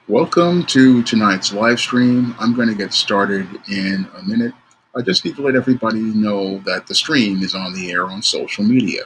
Welcome to tonight's live stream. I'm going to get started in a minute. I just need to let everybody know that the stream is on the air on social media.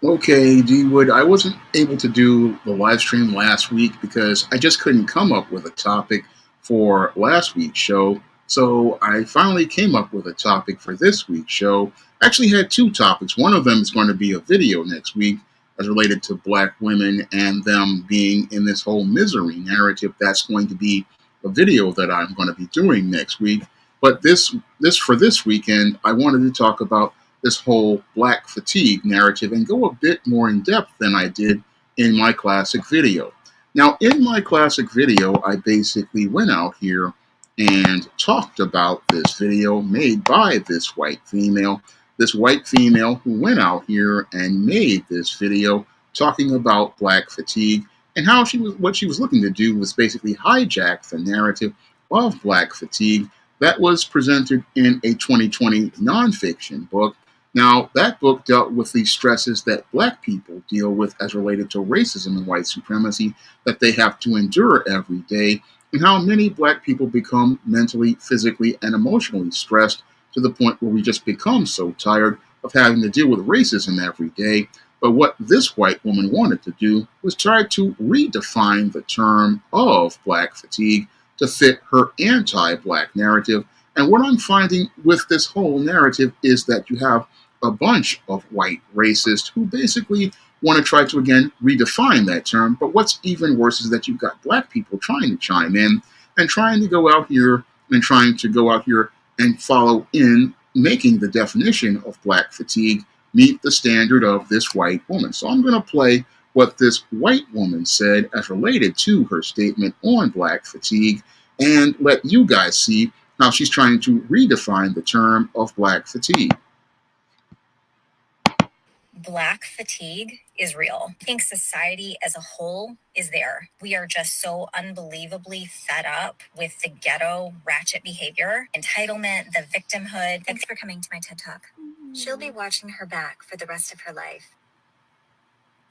Okay, D Wood, I wasn't able to do the live stream last week because I just couldn't come up with a topic for last week's show. So I finally came up with a topic for this week's show. I actually had two topics. One of them is going to be a video next week as related to black women and them being in this whole misery narrative. That's going to be a video that I'm going to be doing next week. But this for this weekend, I wanted to talk about this whole black fatigue narrative and go a bit more in depth than I did in my classic video. Now, in my classic video, I basically went out here and talked about this video made by this white female who went out here and made this video talking about black fatigue and how what she was looking to do was basically hijack the narrative of black fatigue that was presented in a 2020 nonfiction book. Now, that book dealt with the stresses that black people deal with as related to racism and white supremacy that they have to endure every day, and how many black people become mentally, physically, and emotionally stressed to the point where we just become so tired of having to deal with racism every day. But what this white woman wanted to do was try to redefine the term of black fatigue to fit her anti-black narrative. And what I'm finding with this whole narrative is that you have a bunch of white racists who basically want to try to, again, redefine that term. But what's even worse is that you've got black people trying to chime in and trying to go out here and follow in making the definition of black fatigue meet the standard of this white woman. So I'm going to play what this white woman said as related to her statement on black fatigue and let you guys see how she's trying to redefine the term of black fatigue. Black fatigue is real. I think society as a whole is there. We are just so unbelievably fed up with the ghetto ratchet behavior, entitlement, the victimhood. Thanks for coming to my TED Talk. She'll be watching her back for the rest of her life.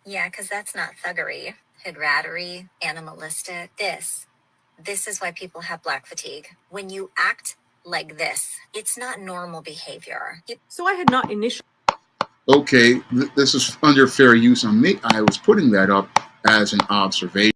Yeah, because that's not thuggery. Hidrattery, animalistic. This is why people have Black fatigue. When you act like this, it's not normal behavior. So I had not initially. Okay, this is under fair use on me. I was putting that up as an observation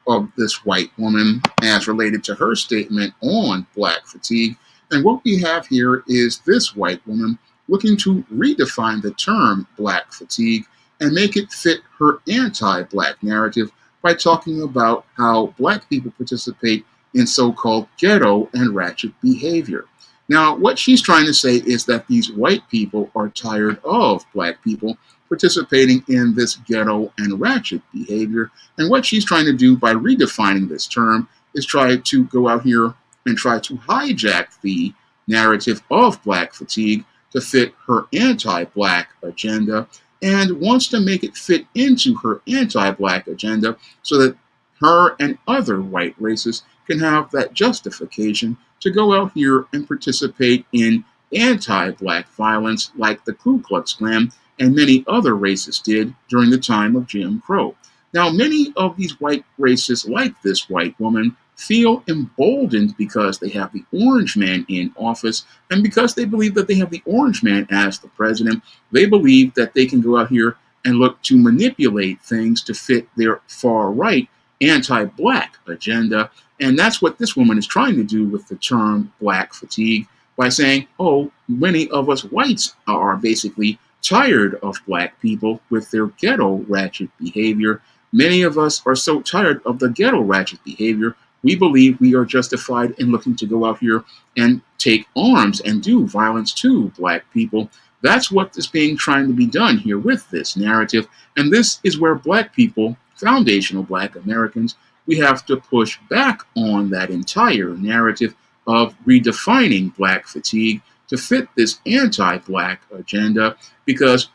of this white woman as related to her statement on Black fatigue. And what we have here is this white woman looking to redefine the term Black fatigue and make it fit her anti-Black narrative by talking about how Black people participate in so-called ghetto and ratchet behavior. Now, what she's trying to say is that these white people are tired of Black people participating in this ghetto and ratchet behavior. And what she's trying to do by redefining this term is try to go out here and try to hijack the narrative of Black fatigue to fit her anti-Black agenda, and wants to make it fit into her anti-Black agenda so that her and other white racists can have that justification to go out here and participate in anti-Black violence like the Ku Klux Klan and many other racists did during the time of Jim Crow. Now, many of these white racists, like this white woman, feel emboldened because they have the orange man in office, and because they believe that they have the orange man as the president, they believe that they can go out here and look to manipulate things to fit their far-right anti-Black agenda. And that's what this woman is trying to do with the term Black fatigue by saying, oh, many of us whites are basically tired of Black people with their ghetto ratchet behavior. Many of us are so tired of the ghetto ratchet behavior, we believe we are justified in looking to go out here and take arms and do violence to Black people. That's what is being trying to be done here with this narrative. And this is where Black people, foundational Black Americans, we have to push back on that entire narrative of redefining Black fatigue to fit this anti-Black agenda, because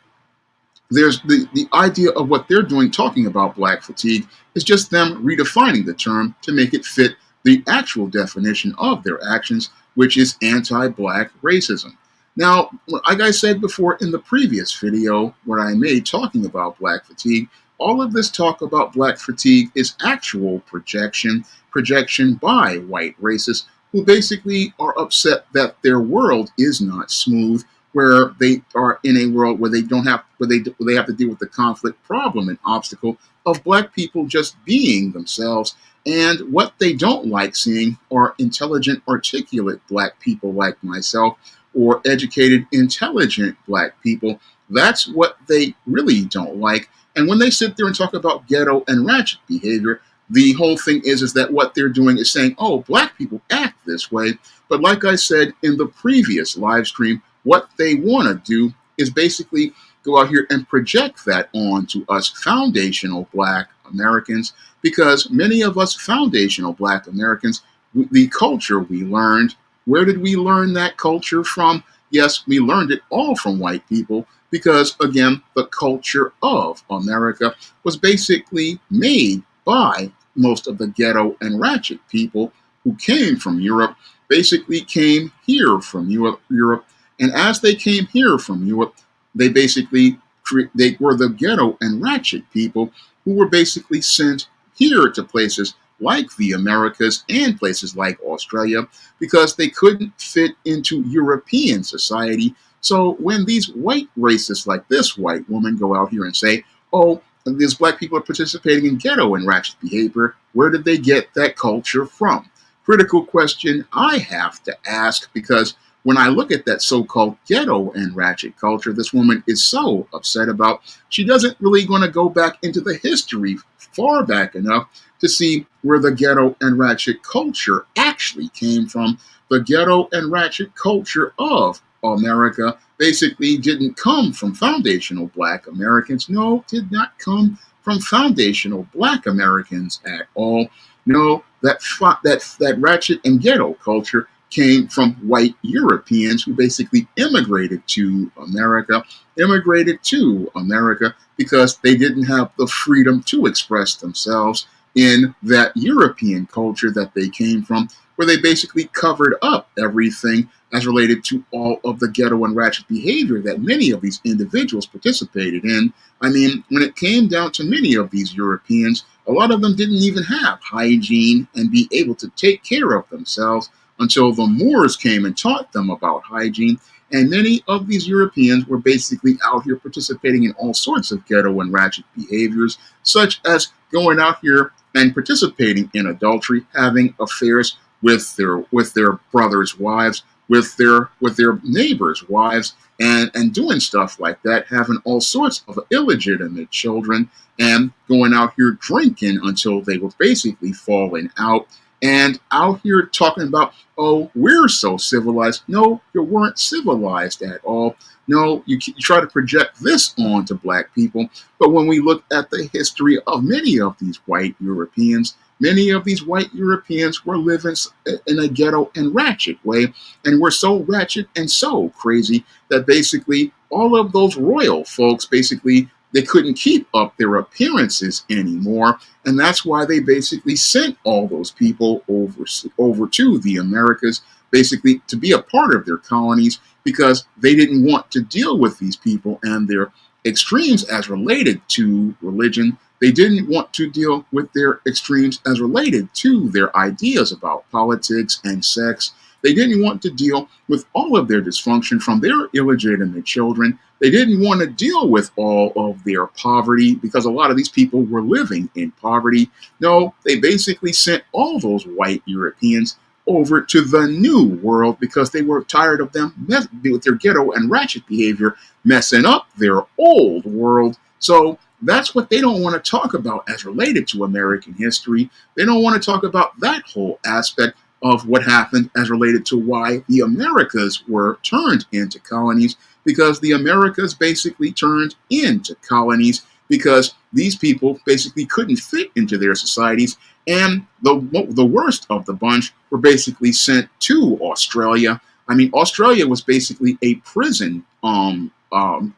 there's the idea of what they're doing talking about Black fatigue is just them redefining the term to make it fit the actual definition of their actions, which is anti-Black racism. Now, like I said before in the previous video where I made talking about Black fatigue, all of this talk about Black fatigue is actual projection by white racists who basically are upset that their world is not smooth, where they are in a world where they don't have where they have to deal with the conflict, problem, and obstacle of Black people just being themselves. And what they don't like seeing are intelligent, articulate Black people like myself, or educated, intelligent Black people. That's what they really don't like. And when they sit there and talk about ghetto and ratchet behavior, the whole thing is that what they're doing is saying, oh, Black people act this way. But like I said in the previous live stream, what they want to do is basically go out here and project that on to us foundational Black Americans, because many of us foundational Black Americans, the culture we learned, where did we learn that culture from? Yes, we learned it all from white people, because, again, the culture of America was basically made by most of the ghetto and ratchet people who came from Europe, basically came here from Europe. And as they came here from Europe, they basically they were the ghetto and ratchet people who were basically sent here to places like the Americas and places like Australia because they couldn't fit into European society. So when these white racists like this white woman go out here and say, oh, these Black people are participating in ghetto and ratchet behavior, where did they get that culture from? Critical question I have to ask, because when I look at that so-called ghetto and ratchet culture this woman is so upset about, she doesn't really want to go back into the history far back enough to see where the ghetto and ratchet culture actually came from. The ghetto and ratchet culture of America basically didn't come from foundational Black Americans. No, did not come from foundational Black Americans at all. No, that ratchet and ghetto culture came from white Europeans who basically immigrated to America because they didn't have the freedom to express themselves in that European culture that they came from, where they basically covered up everything as related to all of the ghetto and ratchet behavior that many of these individuals participated in. I mean, when it came down to many of these Europeans, a lot of them didn't even have hygiene and be able to take care of themselves until the Moors came and taught them about hygiene. And many of these Europeans were basically out here participating in all sorts of ghetto and ratchet behaviors, such as going out here and participating in adultery, having affairs with their brothers' wives, with their neighbors' wives, and doing stuff like that, having all sorts of illegitimate children, and going out here drinking until they were basically falling out, and out here talking about, oh, we're so civilized. No, you weren't civilized at all. No, you try to project this onto black people. But when we look at the history of many of these white Europeans, many of these white Europeans were living in a ghetto and ratchet way, and were so ratchet and so crazy that basically all of those royal folks basically they couldn't keep up their appearances anymore, and that's why they basically sent all those people over to the Americas, basically to be a part of their colonies, because they didn't want to deal with these people and their extremes as related to religion. They didn't want to deal with their extremes as related to their ideas about politics and sex. They didn't want to deal with all of their dysfunction from their illegitimate children. They didn't want to deal with all of their poverty, because a lot of these people were living in poverty. No, they basically sent all those white Europeans over to the New World because they were tired of them with their ghetto and ratchet behavior messing up their old world. So that's what they don't want to talk about as related to American history. They don't want to talk about that whole aspect of what happened as related to why the Americas were turned into colonies, because the Americas basically turned into colonies because these people basically couldn't fit into their societies, and the worst of the bunch were basically sent to Australia. I mean, Australia was basically a prison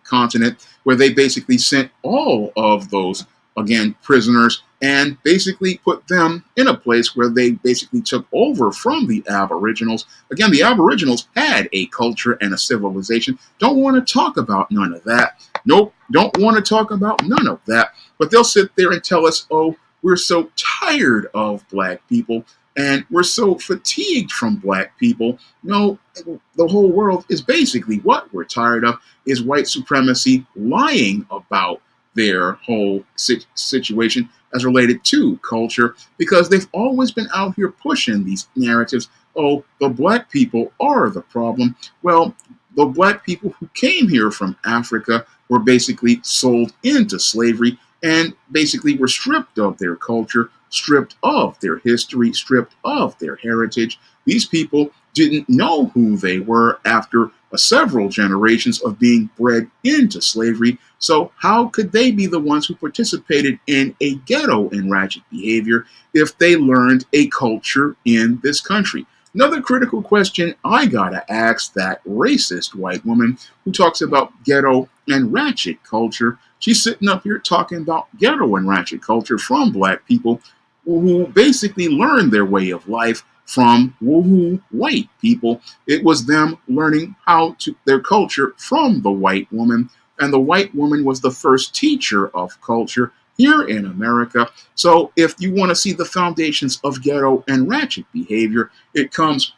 continent where they basically sent all of those, again, prisoners, and basically put them in a place where they basically took over from the Aboriginals. Again, the Aboriginals had a culture and a civilization. Don't want to talk about none of that. Nope, don't want to talk about none of that. But they'll sit there and tell us, oh, we're so tired of black people and we're so fatigued from black people. No, the whole world is basically what we're tired of is white supremacy lying about their whole situation as related to culture, because they've always been out here pushing these narratives. Oh, the black people are the problem. Well, the black people who came here from Africa were basically sold into slavery and basically were stripped of their culture, stripped of their history, stripped of their heritage. These people didn't know who they were after several generations of being bred into slavery. So how could they be the ones who participated in a ghetto and ratchet behavior if they learned a culture in this country? Another critical question I gotta ask that racist white woman who talks about ghetto and ratchet culture. She's sitting up here talking about ghetto and ratchet culture from black people who basically learned their way of life from woohoo white people. It was them learning how to their culture from the white woman, and the white woman was the first teacher of culture here in America. So if you want to see the foundations of ghetto and ratchet behavior, it comes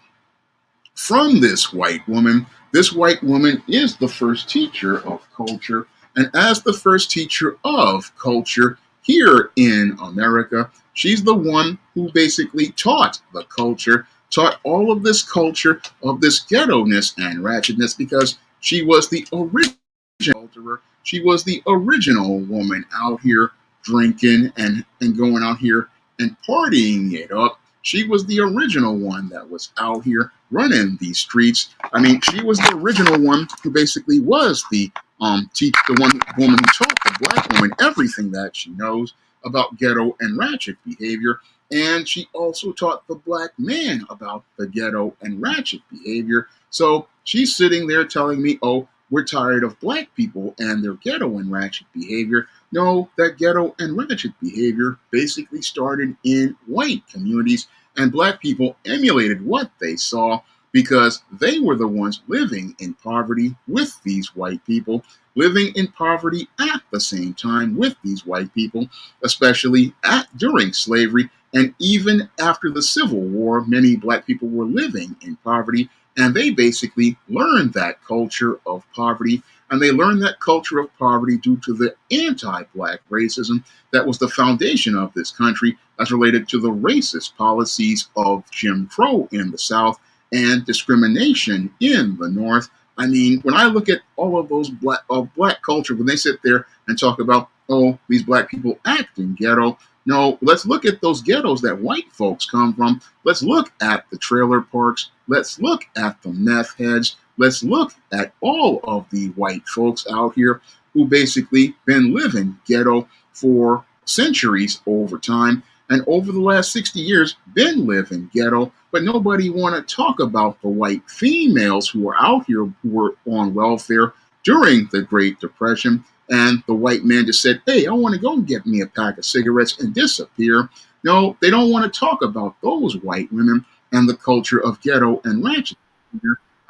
from this white woman. This white woman is the first teacher of culture, and as the first teacher of culture here in America, she's the one who basically taught the culture, taught all of this culture of this ghetto-ness and ratchetness, because she was the original adulterer. She was the original woman out here drinking and going out here and partying it up. She was the original one that was out here running these streets. I mean, she was the original one who basically was the woman who taught the black woman everything that she knows about ghetto and ratchet behavior. And she also taught the black man about the ghetto and ratchet behavior. So she's sitting there telling me, oh, we're tired of black people and their ghetto and ratchet behavior. No, that ghetto and ratchet behavior basically started in white communities, and black people emulated what they saw. because they were the ones living in poverty with these white people, living in poverty at the same time with these white people, especially during slavery. And even after the Civil War, many black people were living in poverty, and they basically learned that culture of poverty. And they learned that culture of poverty due to the anti black racism that was the foundation of this country as related to the racist policies of Jim Crow in the South and discrimination in the North. I mean, when I look at all of those black culture, when they sit there and talk about, oh, these black people act in ghetto, no, let's look at those ghettos that white folks come from. Let's look at the trailer parks. Let's look at the meth heads. Let's look at all of the white folks out here who basically been living ghetto for centuries over time, and over the last 60 years been living ghetto, but nobody want to talk about the white females who were out here who were on welfare during the Great Depression. And the white man just said, hey, I want to go and get me a pack of cigarettes and disappear. No, they don't want to talk about those white women and the culture of ghetto and ratchet.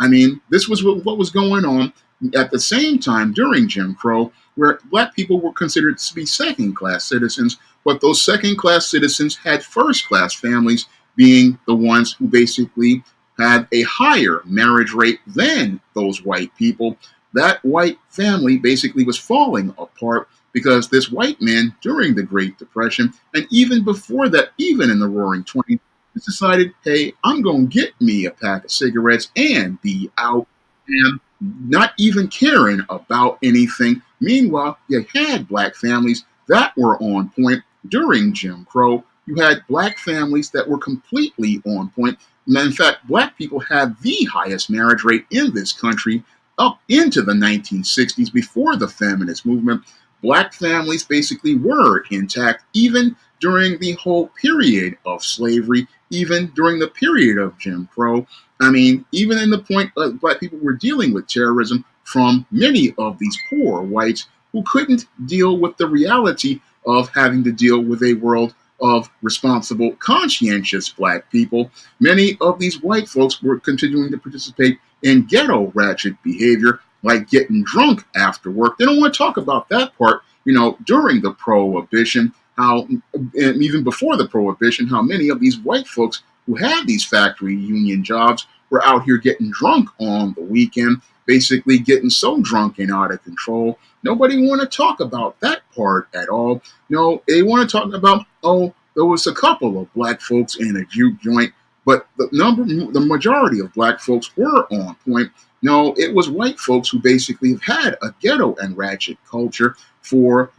I mean, this was what was going on at the same time during Jim Crow, where black people were considered to be second class citizens, but those second class citizens had first class families, being the ones who basically had a higher marriage rate than those white people. That white family basically was falling apart because this white man during the Great Depression, and even before that, even in the Roaring '20s, decided, hey, I'm going to get me a pack of cigarettes and be out, and not even caring about anything. Meanwhile, you had black families that were on point during Jim Crow. You had black families that were completely on point. In fact, black people had the highest marriage rate in this country up into the 1960s before the feminist movement. Black families basically were intact even during the whole period of slavery, even during the period of Jim Crow. I mean, even in the point black people were dealing with terrorism from many of these poor whites who couldn't deal with the reality of having to deal with a world of responsible, conscientious black people. Many of these white folks were continuing to participate in ghetto ratchet behavior, like getting drunk after work. They don't want to talk about that part, during the Prohibition, how, even before the Prohibition, how many of these white folks who had these factory union jobs were out here getting drunk on the weekend, basically getting so drunk and out of control. Nobody want to talk about that part at all. No, they want to talk about, oh, there was a couple of black folks in a juke joint, but the majority of black folks were on point. No, it was white folks who basically have had a ghetto and ratchet culture for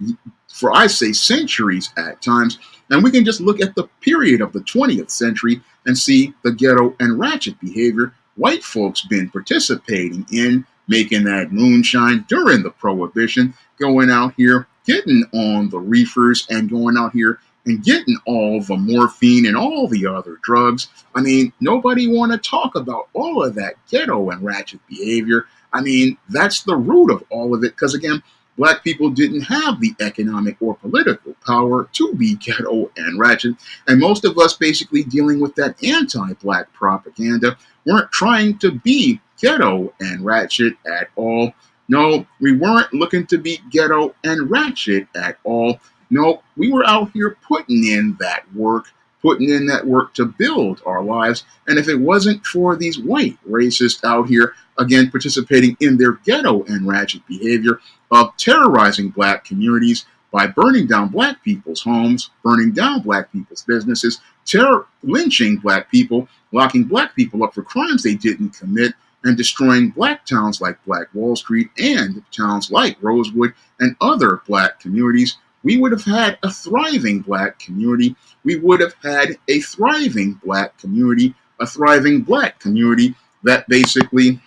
I say centuries at times. And we can just look at the period of the 20th century and see the ghetto and ratchet behavior white folks been participating in, making that moonshine during the Prohibition, going out here, getting on the reefers and going out here and getting all the morphine and all the other drugs. I mean, nobody want to talk about all of that ghetto and ratchet behavior. I mean, that's the root of all of it, because again, black people didn't have the economic or political power to be ghetto and ratchet. And most of us basically dealing with that anti-black propaganda weren't trying to be ghetto and ratchet at all. No, we weren't looking to be ghetto and ratchet at all. No, we were out here putting in that work to build our lives. And if it wasn't for these white racists out here, again, participating in their ghetto and ratchet behavior of terrorizing black communities by burning down black people's homes, burning down black people's businesses, lynching black people, locking black people up for crimes they didn't commit, and destroying black towns like Black Wall Street and towns like Rosewood and other black communities, we would have had a thriving black community. We would have had a thriving black community, a thriving black community that basically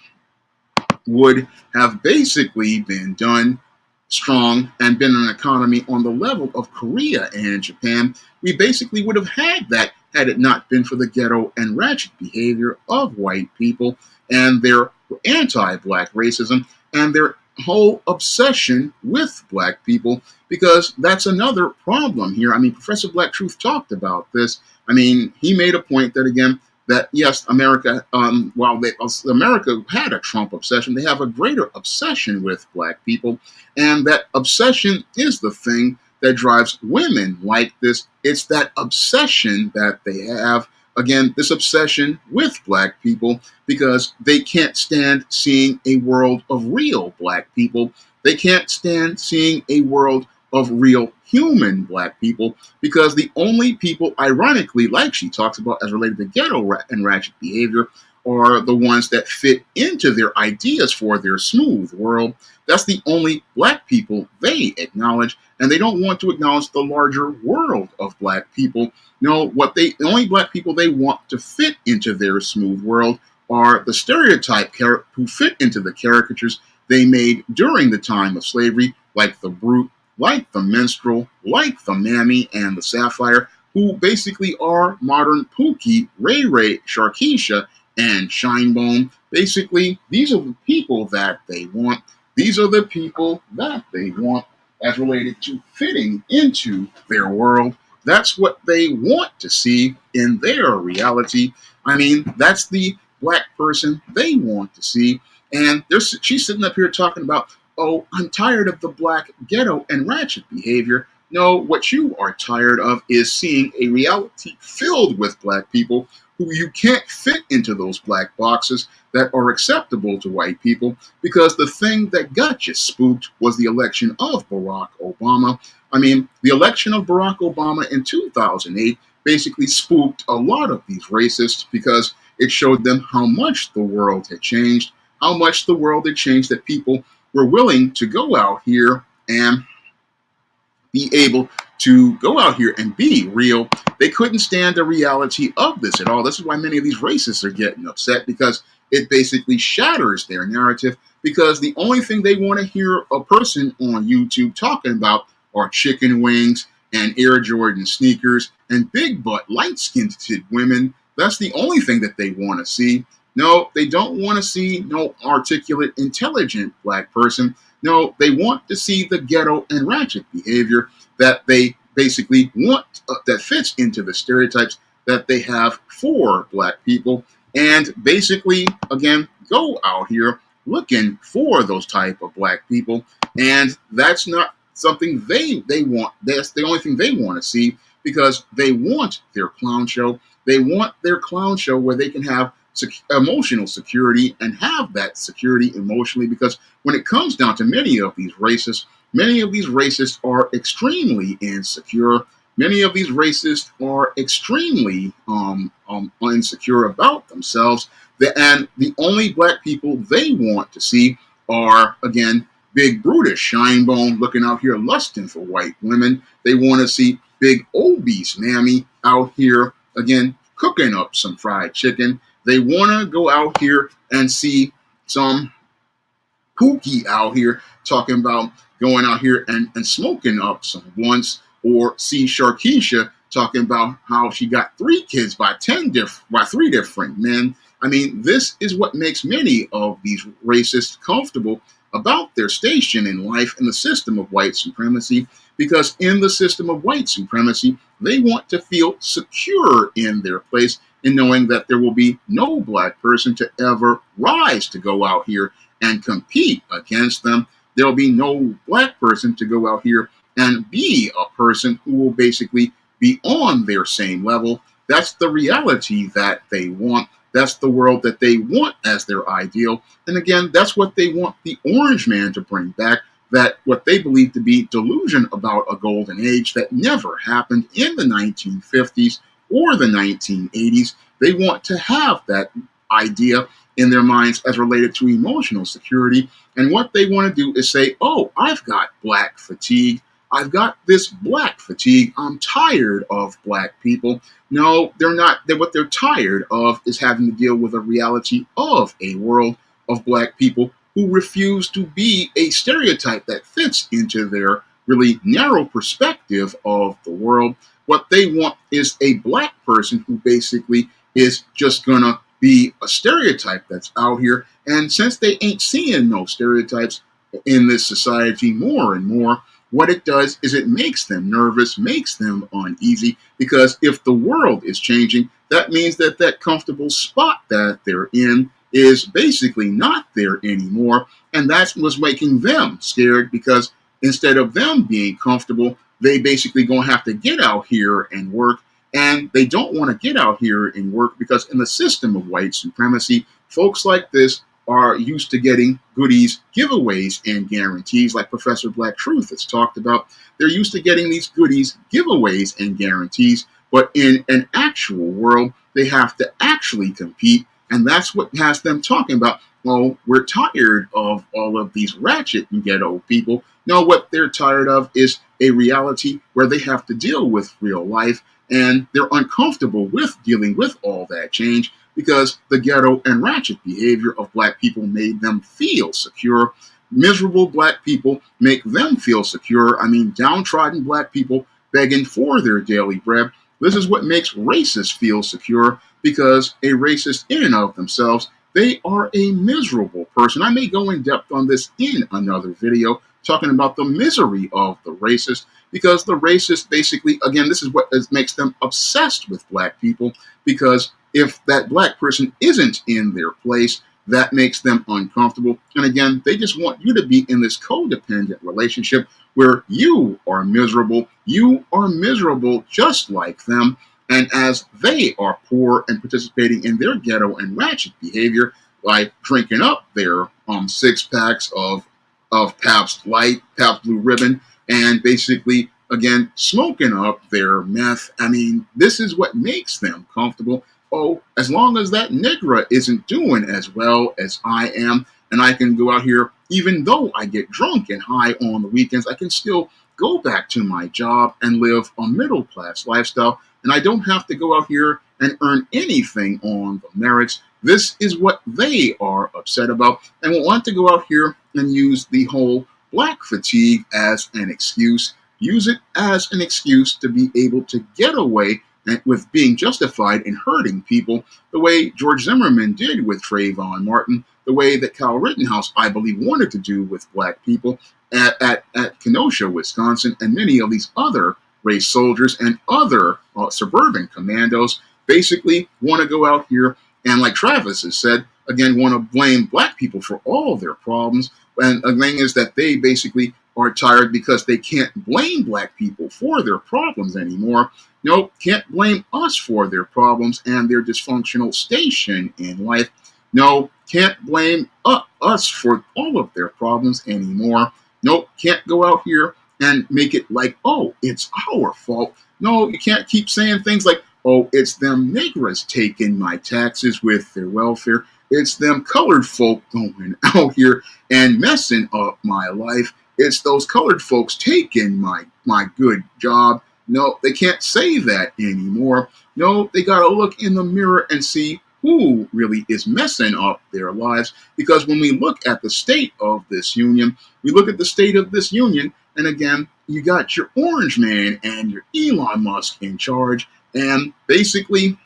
would have basically been done strong and been an economy on the level of Korea and Japan. We basically would have had that had it not been for the ghetto and ratchet behavior of white people and their anti-black racism and their whole obsession with black people, because that's another problem here. I mean, Professor Black Truth talked about this. I mean, he made a point that, again, that yes, America, while America had a Trump obsession, they have a greater obsession with black people, and that obsession is the thing that drives women like this. It's that obsession that they have. Again, this obsession with black people because they can't stand seeing a world of real black people. They can't stand seeing a world of real human black people because the only people, ironically, like she talks about as related to ghetto and ratchet behavior, are the ones that fit into their ideas for their smooth world. That's the only black people they acknowledge, and they don't want to acknowledge the larger world of black people. No, the only black people they want to fit into their smooth world are the stereotype who fit into the caricatures they made during the time of slavery, like the brute, like the minstrel, like the mammy and the sapphire, who basically are modern Pookie, Ray Ray, Sharkeisha, and Shinebone. Basically, these are the people that they want. These are the people that they want as related to fitting into their world. That's what they want to see in their reality. I mean, that's the black person they want to see. And she's sitting up here talking about, oh, I'm tired of the black ghetto and ratchet behavior. No, what you are tired of is seeing a reality filled with black people who you can't fit into those black boxes that are acceptable to white people, because the thing that got you spooked was the election of Barack Obama. I mean, the election of Barack Obama in 2008 basically spooked a lot of these racists because it showed them how much the world had changed, how much the world had changed, that people were willing to go out here and be able to go out here and be real. They couldn't stand the reality of this at all. This is why many of these racists are getting upset, because it basically shatters their narrative, because the only thing they want to hear a person on YouTube talking about are chicken wings and Air Jordan sneakers and big butt, light-skinned women. That's the only thing that they want to see. No, they don't want to see no articulate, intelligent black person. No, they want to see the ghetto and ratchet behavior that they basically want, that fits into the stereotypes that they have for black people. And basically, again, go out here looking for those type of black people. And that's not something they want. That's the only thing they want to see, because they want their clown show. They want their clown show where they can have emotional security and have that security emotionally, because when it comes down to many of these racists are extremely insecure. Many of these racists are extremely insecure about themselves. And the only black people they want to see are, again, big brutish Shinebone looking out here lusting for white women. They want to see big obese mammy out here, again, cooking up some fried chicken. They want to go out here and see some Pookie out here talking about going out here and smoking up some blunts, or see Sharkeisha talking about how she got 3 kids by 3 different men. I mean, this is what makes many of these racists comfortable about their station in life in the system of white supremacy, because in the system of white supremacy, they want to feel secure in their place, in knowing that there will be no black person to ever rise to go out here and compete against them. There'll be no black person to go out here and be a person who will basically be on their same level. That's the reality that they want. That's the world that they want as their ideal. And again, that's what they want the orange man to bring back, that what they believe to be delusion about a golden age that never happened in the 1950s or the 1980s. They want to have that idea in their minds as related to emotional security. And what they want to do is say, oh, I've got black fatigue. I've got this black fatigue. I'm tired of black people. No, they're not. What they're tired of is having to deal with a reality of a world of black people who refuse to be a stereotype that fits into their really narrow perspective of the world. What they want is a black person who basically is just gonna be a stereotype that's out here. And since they ain't seeing no stereotypes in this society more and more, what it does is it makes them nervous, makes them uneasy, because if the world is changing, that means that that comfortable spot that they're in is basically not there anymore. And that's what's making them scared, because instead of them being comfortable, they basically gonna have to get out here and work. And they don't want to get out here and work because in the system of white supremacy, folks like this are used to getting goodies, giveaways, and guarantees, like Professor Black Truth has talked about. They're used to getting these goodies, giveaways, and guarantees, but in an actual world, they have to actually compete. And that's what has them talking about, well, we're tired of all of these ratchet and ghetto people. No, what they're tired of is a reality where they have to deal with real life, and they're uncomfortable with dealing with all that change because the ghetto and ratchet behavior of black people made them feel secure. Miserable black people make them feel secure. I mean, downtrodden black people begging for their daily bread. This is what makes racists feel secure, because a racist in and of themselves, they are a miserable person. I may go in depth on this in another video, talking about the misery of the racist, because the racist basically, again, this is what makes them obsessed with black people, because if that black person isn't in their place, that makes them uncomfortable. And again, they just want you to be in this codependent relationship where you are miserable. You are miserable just like them. And as they are poor and participating in their ghetto and ratchet behavior, like drinking up their 6 packs of Pabst Light, Pabst Blue Ribbon, and basically, again, smoking up their meth. I mean, this is what makes them comfortable. Oh, as long as that Negra isn't doing as well as I am, and I can go out here, even though I get drunk and high on the weekends, I can still go back to my job and live a middle class lifestyle, and I don't have to go out here and earn anything on the merits. This is what they are upset about, and want to go out here and use the whole black fatigue as an excuse, use it as an excuse to be able to get away with being justified in hurting people, the way George Zimmerman did with Trayvon Martin, the way that Kyle Rittenhouse, I believe, wanted to do with black people at Kenosha, Wisconsin, and many of these other race soldiers and other suburban commandos basically want to go out here and, like Travis has said, again, want to blame black people for all their problems. And the thing is that they basically are tired because they can't blame black people for their problems anymore. Nope, can't blame us for their problems and their dysfunctional station in life. No, can't blame us for all of their problems anymore. Nope, can't go out here and make it like, oh, it's our fault. No, you can't keep saying things like, oh, it's them Negras taking my taxes with their welfare. It's them colored folk going out here and messing up my life. It's those colored folks taking my good job. No, they can't say that anymore. No, they got to look in the mirror and see who really is messing up their lives. Because when we look at the state of this union, and again, you got your Orange Man and your Elon Musk in charge, and basically,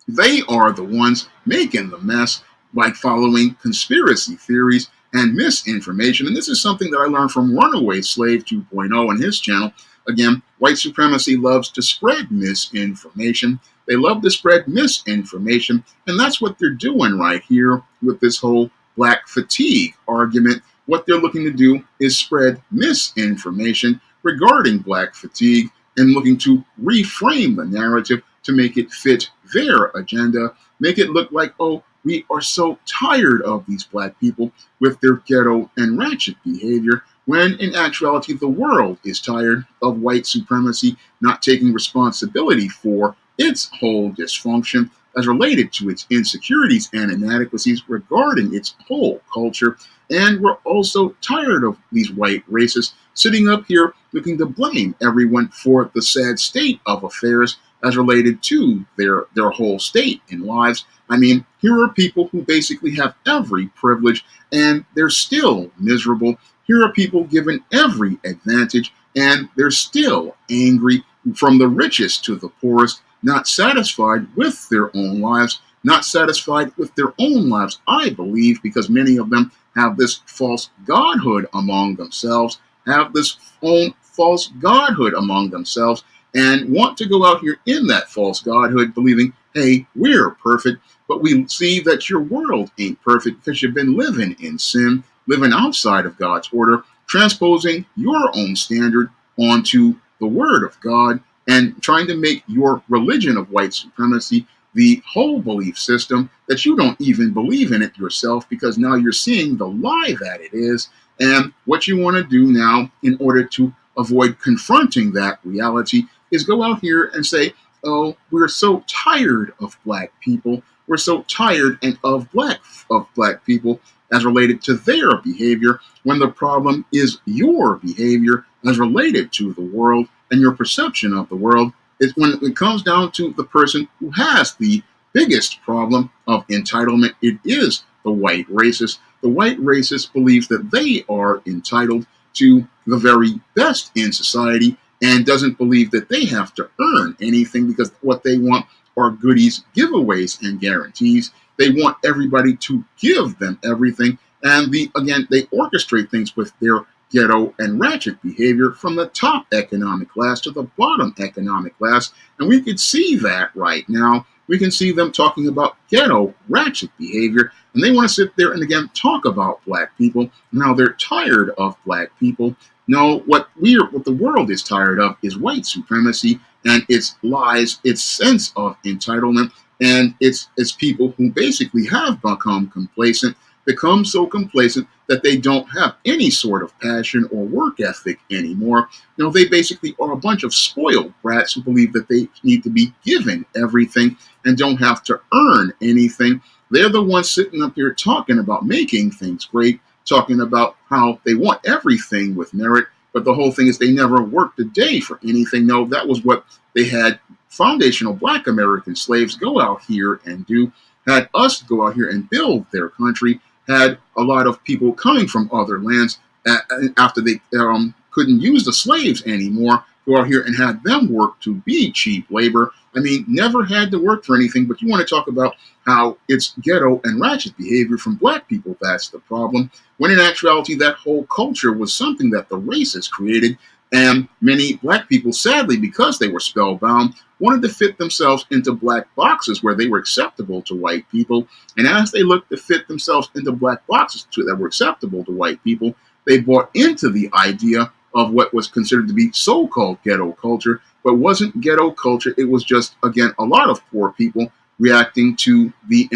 they are the ones making the mess by following conspiracy theories and misinformation. And this is something that I learned from Runaway Slave 2.0 on his channel. Again, white supremacy loves to spread misinformation. They love to spread misinformation. And that's what they're doing right here with this whole black fatigue argument. What they're looking to do is spread misinformation regarding black fatigue and looking to reframe the narrative to make it fit their agenda, make it look like, oh, we are so tired of these black people with their ghetto and ratchet behavior, when in actuality the world is tired of white supremacy not taking responsibility for its whole dysfunction as related to its insecurities and inadequacies regarding its whole culture. And we're also tired of these white racists sitting up here looking to blame everyone for the sad state of affairs as related to their whole state in lives. I mean, here are people who basically have every privilege and they're still miserable. Here are people given every advantage and they're still angry, from the richest to the poorest, not satisfied with their own lives, not satisfied with their own lives, I believe, because many of them have this false godhood among themselves, have this own false godhood among themselves and want to go out here in that false godhood, believing, hey, we're perfect. But we see that your world ain't perfect because you've been living in sin, living outside of God's order, transposing your own standard onto the Word of God, and trying to make your religion of white supremacy the whole belief system that you don't even believe in it yourself, because now you're seeing the lie that it is. And what you want to do now in order to avoid confronting that reality is go out here and say, oh, we're so tired of black people. We're so tired of black people as related to their behavior, when the problem is your behavior as related to the world and your perception of the world. Is when it comes down to the person who has the biggest problem of entitlement, it is the white racist. The white racist believes that they are entitled to the very best in society and doesn't believe that they have to earn anything, because what they want are goodies, giveaways, and guarantees. They want everybody to give them everything. And again, they orchestrate things with their ghetto and ratchet behavior from the top economic class to the bottom economic class. And we could see that right now. We can see them talking about ghetto ratchet behavior, and they want to sit there and again talk about black people. Now they're tired of black people. No, what the world is tired of is white supremacy and its lies, its sense of entitlement, and it's people who basically have become complacent, become so complacent that they don't have any sort of passion or work ethic anymore. You know, they basically are a bunch of spoiled brats who believe that they need to be given everything and don't have to earn anything. They're the ones sitting up here talking about making things great, talking about how they want everything with merit, but the whole thing is they never worked a day for anything. No, that was what they had foundational black American slaves go out here and do, had us go out here and build their country, had a lot of people coming from other lands after they couldn't use the slaves anymore, go out here and had them work to be cheap labor. I mean, never had to work for anything, but you want to talk about how it's ghetto and ratchet behavior from black people, that's the problem. When in actuality, that whole culture was something that the racists created, and many black people, sadly, because they were spellbound, wanted to fit themselves into black boxes where they were acceptable to white people. And as they looked to fit themselves into black boxes that were acceptable to white people, they bought into the idea of what was considered to be so-called ghetto culture, but wasn't ghetto culture. It was just, again, a lot of poor people reacting to the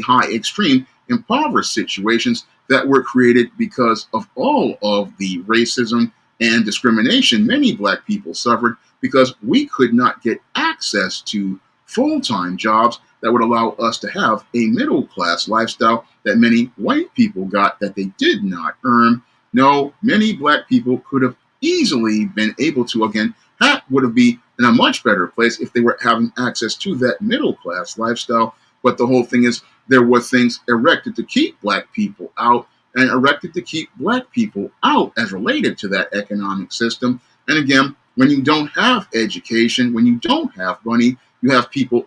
high extreme impoverished situations that were created because of all of the racism and discrimination many black people suffered, because we could not get access to full-time jobs that would allow us to have a middle-class lifestyle that many white people got that they did not earn. No, many black people could have easily been able to, again, that would have been in a much better place if they were having access to that middle-class lifestyle. But the whole thing is, there were things erected to keep black people out, and erected to keep black people out as related to that economic system. And again, when you don't have education, when you don't have money, you have people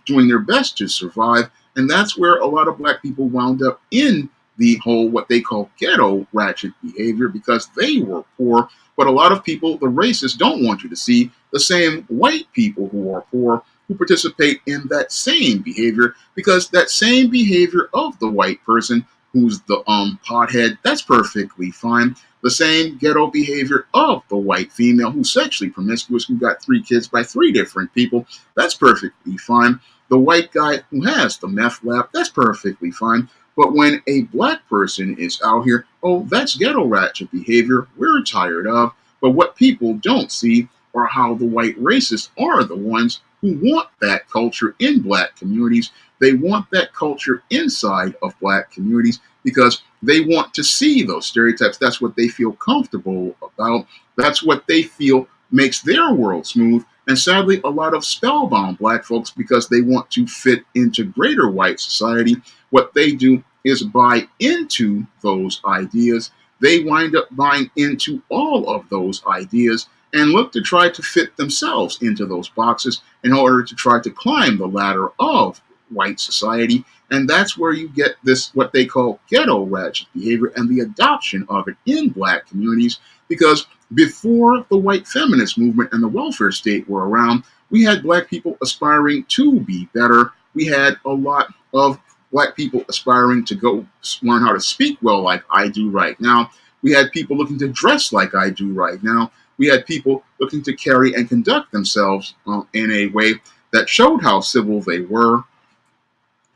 doing their best to survive. And that's where a lot of black people wound up in the whole, what they call ghetto ratchet behavior, because they were poor. But a lot of people, the racists, don't want you to see the same white people who are poor, who participate in that same behavior, because that same behavior of the white person who's the pothead, that's perfectly fine. The same ghetto behavior of the white female who's sexually promiscuous, who got 3 kids by 3 different people, that's perfectly fine. The white guy who has the meth lab, that's perfectly fine. But when a black person is out here, oh, that's ghetto ratchet behavior we're tired of. But what people don't see are how the white racists are the ones who want that culture in black communities. They want that culture inside of black communities because they want to see those stereotypes. That's what they feel comfortable about. That's what they feel makes their world smooth. And sadly, a lot of spellbound black folks, because they want to fit into greater white society, what they do is buy into those ideas. They wind up buying into all of those ideas and look to try to fit themselves into those boxes in order to try to climb the ladder of white society. And that's where you get this, what they call ghetto ratchet behavior and the adoption of it in black communities. Because before the white feminist movement and the welfare state were around, we had black people aspiring to be better. We had a lot of black people aspiring to go learn how to speak well like I do right now. We had people looking to dress like I do right now. We had people looking to carry and conduct themselves in a way that showed how civil they were.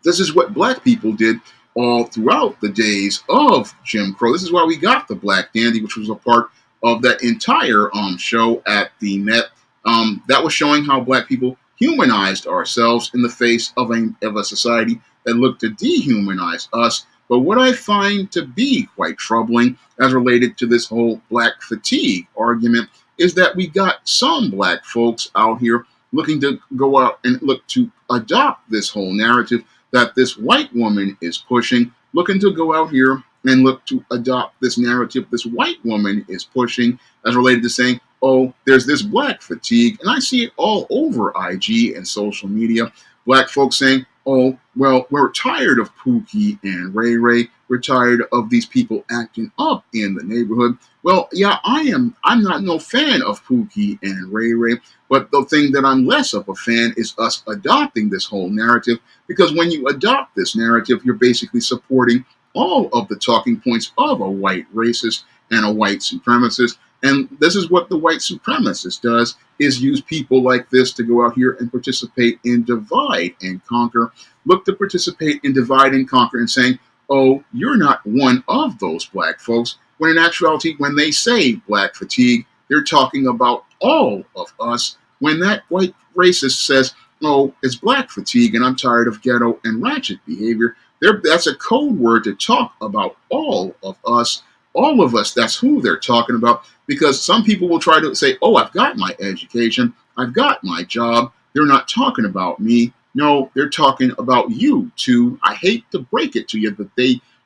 This is what black people did all throughout the days of Jim Crow. This is why we got the Black Dandy, which was a part of that entire show at the Met. That was showing how black people humanized ourselves in the face of a society that looked to dehumanize us. But what I find to be quite troubling as related to this whole black fatigue argument is that we got some black folks out here looking to go out and look to adopt this whole narrative that this white woman is pushing, looking to go out here and look to adopt this narrative this white woman is pushing as related to saying, oh, there's this black fatigue. And I see it all over IG and social media. Black folks saying, oh, well, we're tired of Pookie and Ray Ray. We're tired of these people acting up in the neighborhood. Well, yeah, I'm not no fan of Pookie and Ray Ray. But the thing that I'm less of a fan is us adopting this whole narrative, because when you adopt this narrative, you're basically supporting all of the talking points of a white racist and a white supremacist. And this is what the white supremacist does, is use people like this to go out here and participate in divide and conquer, look to participate in divide and conquer and saying, oh, you're not one of those black folks. When in actuality, when they say black fatigue, they're talking about all of us. When that white racist says, oh, it's black fatigue and I'm tired of ghetto and ratchet behavior, that's a code word to talk about all of us. All of us, that's who they're talking about. Because some people will try to say, oh, I've got my education, I've got my job. They're not talking about me. No, they're talking about you too. I hate to break it to you, but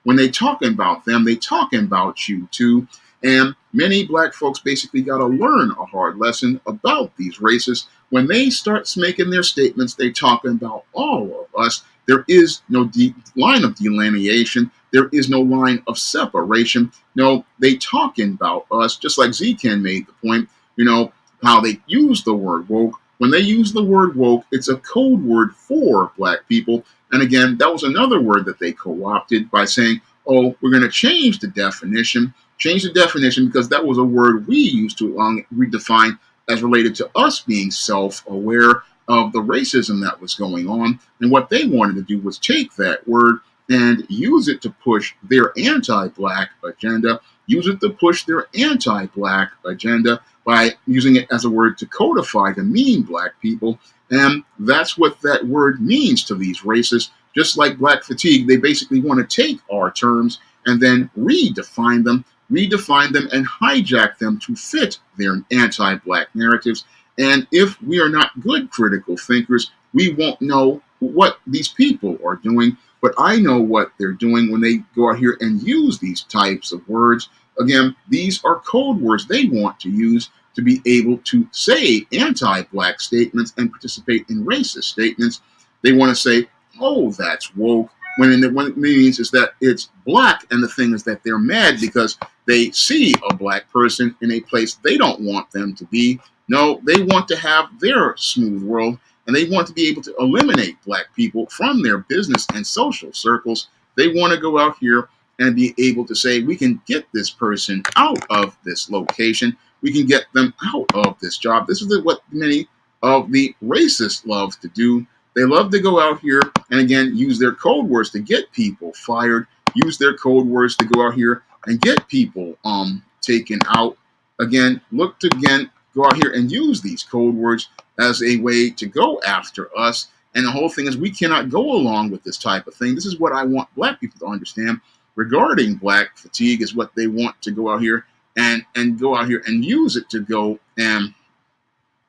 when they talking about them, they talking about you too. And many black folks basically got to learn a hard lesson about these races. When they start making their statements, they talking about all of us. There is no line of delineation. There is no line of separation. No, they talking about us, just like Zcan made the point, how they use the word woke. When they use the word woke, it's a code word for black people. And again, that was another word that they co-opted by saying, oh, we're going to change the definition because that was a word we used to redefine as related to us being self-aware of the racism that was going on. And what they wanted to do was take that word and use it to push their anti-black agenda, use it to push their anti-black agenda by using it as a word to codify to mean black people. And that's what that word means to these racists. Just like black fatigue, they basically want to take our terms and then redefine them and hijack them to fit their anti-black narratives. And if we are not good critical thinkers, we won't know what these people are doing. But I know what they're doing when they go out here and use these types of words. Again, these are code words they want to use to be able to say anti-black statements and participate in racist statements. They want to say, oh, that's woke, when it means is that it's black. And the thing is that they're mad because they see a black person in a place they don't want them to be. No, they want to have their smooth world, and they want to be able to eliminate black people from their business and social circles. They want to go out here and be able to say, we can get this person out of this location. We can get them out of this job. This is what many of the racists love to do. They love to go out here and, again, use their code words to get people fired, use their code words to go out here and get people taken out. Again, go out here and use these code words as a way to go after us. And the whole thing is we cannot go along with this type of thing. This is what I want black people to understand regarding black fatigue, is what they want to go out here and go out here and use it to go and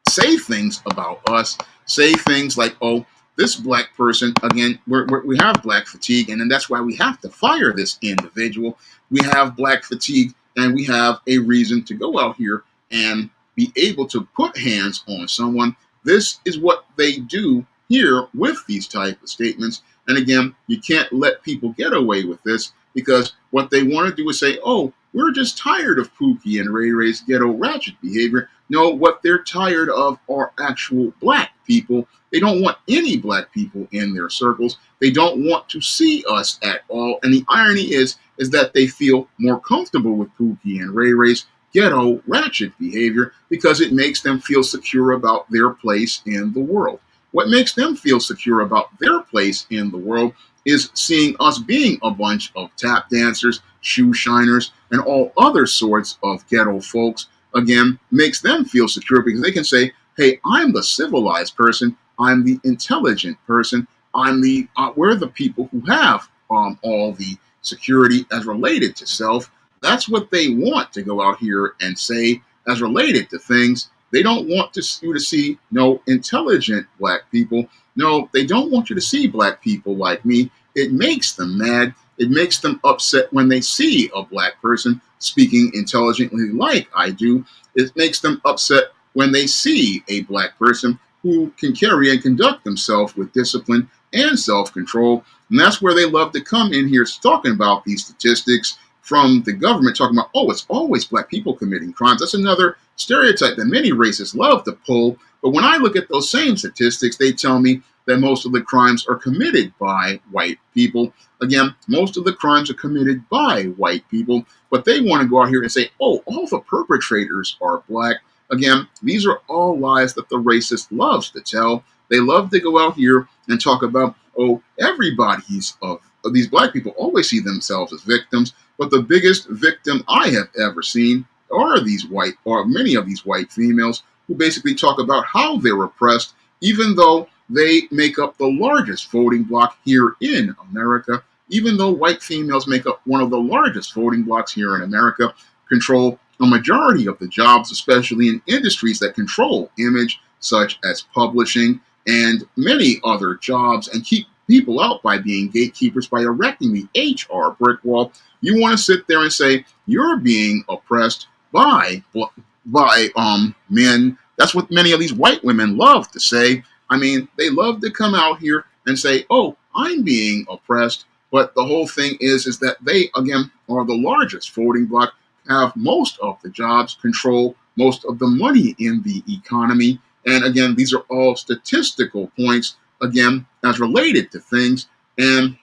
say things about us, say things like, oh, this black person, again, we have black fatigue, and then that's why we have to fire this individual. We have black fatigue, and we have a reason to go out here and be able to put hands on someone. This is what they do here with these type of statements. And again, you can't let people get away with this because what they want to do is say, oh, we're just tired of Pookie and Ray Ray's ghetto ratchet behavior. No, what they're tired of are actual black people. They don't want any black people in their circles. They don't want to see us at all. And the irony is that they feel more comfortable with Pookie and Ray Ray's ghetto ratchet behavior because it makes them feel secure about their place in the world. What makes them feel secure about their place in the world is seeing us being a bunch of tap dancers, shoe shiners, and all other sorts of ghetto folks. Again, makes them feel secure because they can say, hey, I'm the civilized person, I'm the intelligent person, we're the people who have all the security as related to self. That's what they want to go out here and say as related to things. They don't want you to see no intelligent black people. No, they don't want you to see black people like me. It makes them mad. It makes them upset when they see a black person speaking intelligently like I do. It makes them upset when they see a black person who can carry and conduct themselves with discipline and self-control. And that's where they love to come in here talking about these statistics from the government, talking about, oh, it's always black people committing crimes. That's another stereotype that many racists love to pull. But when I look at those same statistics, they tell me that most of the crimes are committed by white people. Again, most of the crimes are committed by white people, but they want to go out here and say, oh, all the perpetrators are black. Again, these are all lies that the racist loves to tell. They love to go out here and talk about, oh, everybody's of these black people always see themselves as victims, but the biggest victim I have ever seen are many of these white females who basically talk about how they're oppressed, even though they make up the largest voting bloc here in America, even though white females make up one of the largest voting blocs here in America, control a majority of the jobs, especially in industries that control image, such as publishing and many other jobs, and keep people out by being gatekeepers by erecting the HR brick wall. You want to sit there and say you're being oppressed by men. That's what many of these white women love to say. I mean, they love to come out here and say, "Oh, I'm being oppressed." But the whole thing is that they again are the largest voting bloc, have most of the jobs, control most of the money in the economy, and again, these are all statistical points again as related to things, and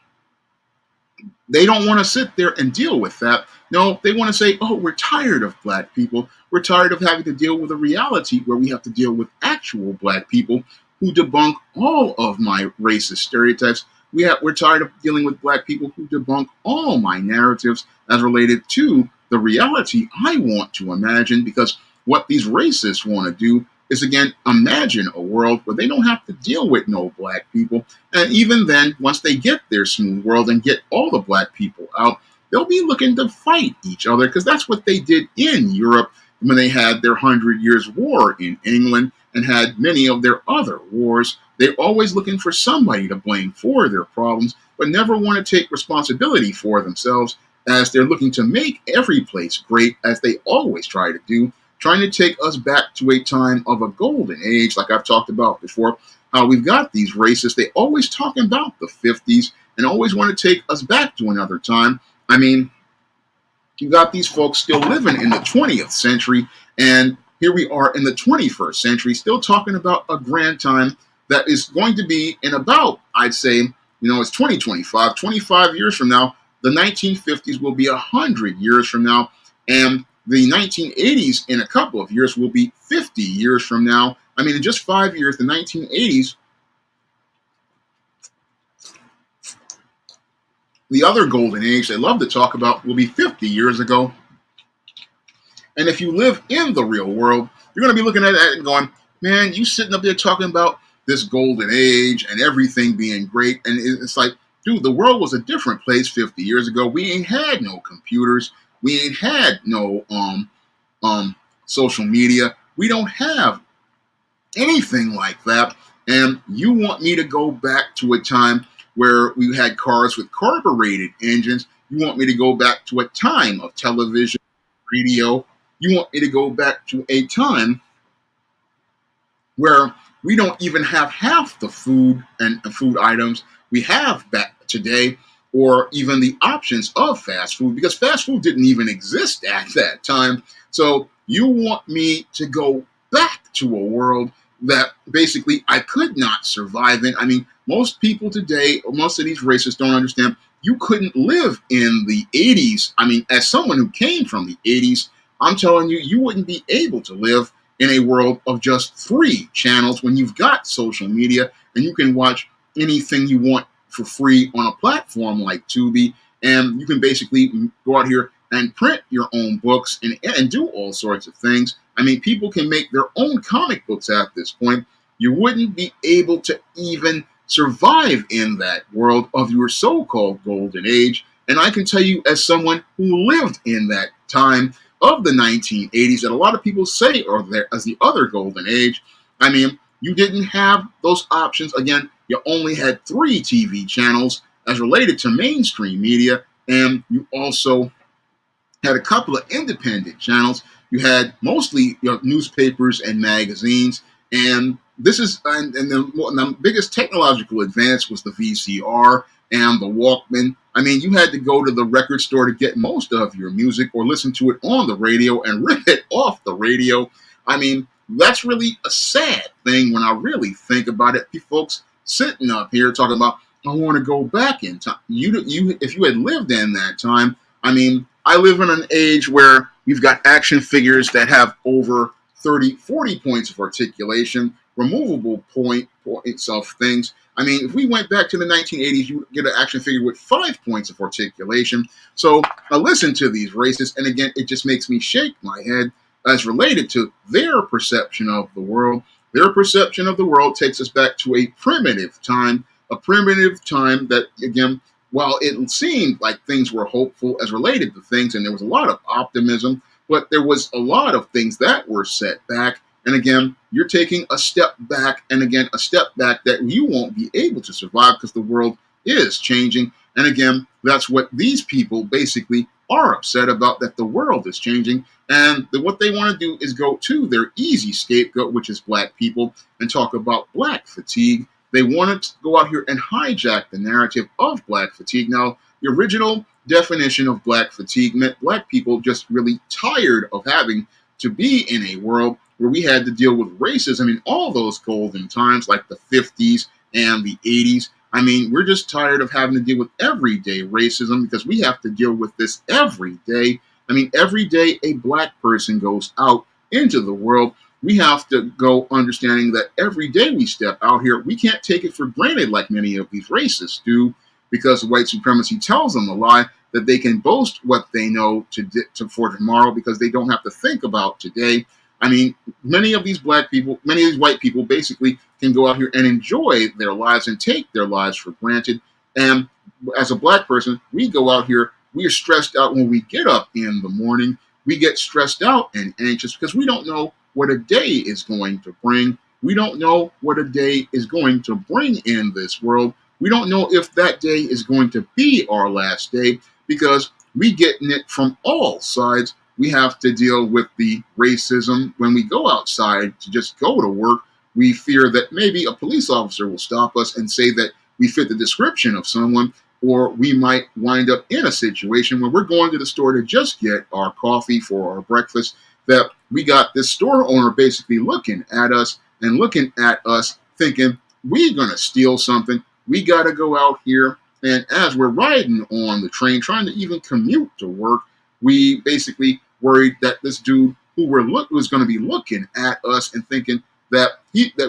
they don't want to sit there and deal with that. No, they want to say, oh, we're tired of black people. We're tired of having to deal with a reality where we have to deal with actual black people who debunk all of my racist stereotypes. We're tired of dealing with black people who debunk all my narratives as related to the reality I want to imagine, because what these racists want to do is, again, imagine a world where they don't have to deal with no black people. And even then, once they get their smooth world and get all the black people out, they'll be looking to fight each other, because that's what they did in Europe when they had their 100 Years' War in England and had many of their other wars. They're always looking for somebody to blame for their problems, but never want to take responsibility for themselves, as they're looking to make every place great, as they always try to do, trying to take us back to a time of a golden age, like I've talked about before. How we've got these racists, they always talking about the 50s and always want to take us back to another time. I mean, you got these folks still living in the 20th century, and here we are in the 21st century, still talking about a grand time that is going to be in about, I'd say, it's 2025, 25 years from now. The 1950s will be 100 years from now, and the 1980s in a couple of years will be 50 years from now. I mean, in just 5 years, the 1980s, the other golden age they love to talk about, will be 50 years ago. And if you live in the real world, you're going to be looking at that and going, man, you sitting up there talking about this golden age and everything being great. And it's like, dude, the world was a different place 50 years ago. We ain't had no computers. We ain't had no social media. We don't have anything like that. And you want me to go back to a time where we had cars with carbureted engines? You want me to go back to a time of television, radio? You want me to go back to a time where we don't even have half the food and food items we have back today, or even the options of fast food, because fast food didn't even exist at that time. So you want me to go back to a world that basically I could not survive in? I mean, most people today, or most of these racists don't understand you couldn't live in the 80s. I mean, as someone who came from the 80s, I'm telling you, you wouldn't be able to live in a world of just three channels when you've got social media and you can watch anything you want for free on a platform like Tubi. And you can basically go out here and print your own books and do all sorts of things. I mean, people can make their own comic books at this point. You wouldn't be able to even survive in that world of your so-called golden age. And I can tell you, as someone who lived in that time of the 1980s, that a lot of people say are there as the other golden age. I mean, you didn't have those options. Again, you only had three TV channels as related to mainstream media, and you also had a couple of independent channels. You had mostly newspapers and magazines, and this is and the biggest technological advance was the VCR and the Walkman. I mean, you had to go to the record store to get most of your music or listen to it on the radio and rip it off the radio. I mean, that's really a sad thing when I really think about it. Folks sitting up here talking about, I want to go back in time. If you had lived in that time, I mean, I live in an age where we've got action figures that have over 30, 40 points of articulation, removable points of things. I mean, if we went back to the 1980s, you would get an action figure with 5 points of articulation. So I listen to these racists, and again, it just makes me shake my head as related to their perception of the world. Their perception of the world takes us back to a primitive time that, again, while it seemed like things were hopeful as related to things, and there was a lot of optimism, but there was a lot of things that were set back. And again, you're taking a step back, and again, a step back that you won't be able to survive because the world is changing. And again, that's what these people basically are upset about, that the world is changing. And what they want to do is go to their easy scapegoat, which is black people, and talk about black fatigue. They wanted to go out here and hijack the narrative of black fatigue. Now, the original definition of black fatigue meant black people just really tired of having to be in a world where we had to deal with racism in all those golden times, like the 50s and the 80s. I mean, we're just tired of having to deal with everyday racism because we have to deal with this every day. I mean, every day a black person goes out into the world, we have to go understanding that every day we step out here, we can't take it for granted like many of these racists do, because white supremacy tells them a lie that they can boast what they know for tomorrow because they don't have to think about today. I mean, many of these black people, many of these white people basically can go out here and enjoy their lives and take their lives for granted. And as a black person, we go out here, we are stressed out when we get up in the morning. We get stressed out and anxious because we don't know what a day is going to bring. We don't know what a day is going to bring in this world. We don't know if that day is going to be our last day because we get it from all sides. We have to deal with the racism when we go outside to just go to work. We fear that maybe a police officer will stop us and say that we fit the description of someone, or we might wind up in a situation where we're going to the store to just get our coffee for our breakfast, that we got this store owner basically looking at us thinking, we're going to steal something. We got to go out here. And as we're riding on the train, trying to even commute to work, we basically worried that this dude who was going to be looking at us and thinking that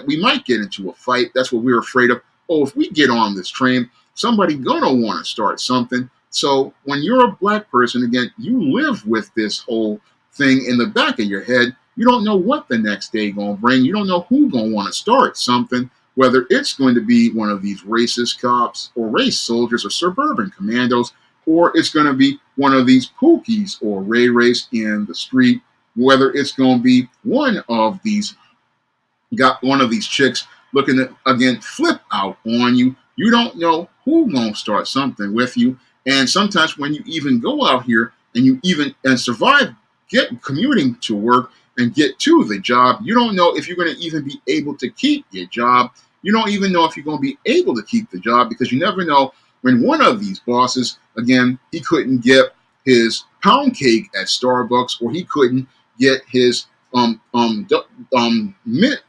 we might get into a fight. That's what we were afraid of. Oh, if we get on this train, somebody gonna want to start something. So when you're a black person, again, you live with this whole thing in the back of your head. You don't know what the next day gonna bring. You don't know who gonna want to start something, whether it's going to be one of these racist cops or race soldiers or suburban commandos, or it's going to be one of these pookies or ray race in the street, whether it's going to be one of these chicks looking to, again, flip out on you. You don't know who's going to start something with you. And sometimes when you even go out here and you even survive commuting to work, and get to the job. You don't know if you're going to even be able to keep your job. You don't even know if you're going to be able to keep the job because you never know when one of these bosses, again, he couldn't get his pound cake at Starbucks or he couldn't get his mint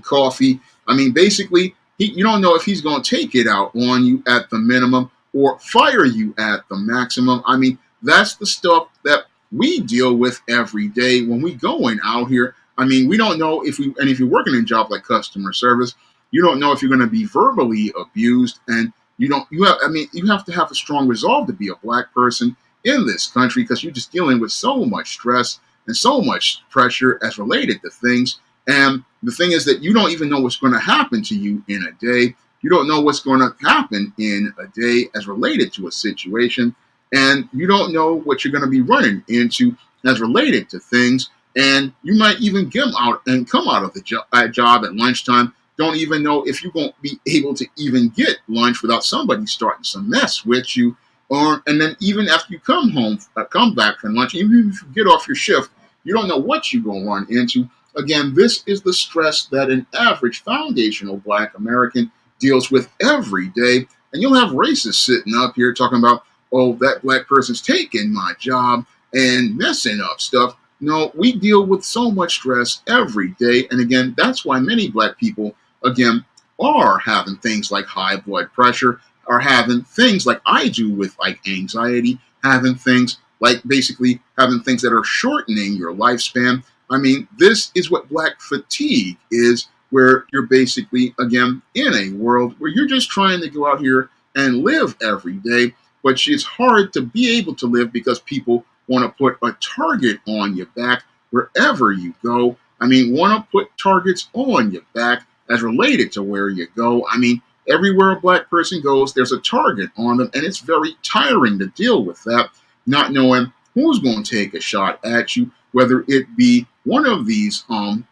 coffee. I mean, basically, you don't know if he's going to take it out on you at the minimum or fire you at the maximum. I mean, that's the stuff that we deal with every day when we going out here. I mean, we don't know if you're working in a job like customer service, you don't know if you're going to be verbally abused, and you have to have a strong resolve to be a black person in this country because you're just dealing with so much stress and so much pressure as related to things. And the thing is that you don't even know what's going to happen to you in a day. You don't know what's going to happen in a day as related to a situation. And you don't know what you're going to be running into as related to things. And you might even come out of the job at lunchtime. Don't even know if you're going to be able to even get lunch without somebody starting some mess with you. And then even after you come back from lunch, even if you get off your shift, you don't know what you're going to run into. Again, this is the stress that an average foundational black American deals with every day. And you'll have racists sitting up here talking about, oh, that black person's taking my job and messing up stuff. No, we deal with so much stress every day. And again, that's why many black people, again, are having things like high blood pressure, are having things like I do with like anxiety, having things like basically having things that are shortening your lifespan. I mean, this is what black fatigue is, where you're basically, again, in a world where you're just trying to go out here and live every day, but it's hard to be able to live because people want to put a target on your back wherever you go. I mean, want to put targets on your back as related to where you go. I mean, everywhere a black person goes, there's a target on them, and it's very tiring to deal with that, not knowing who's going to take a shot at you, whether it be one of these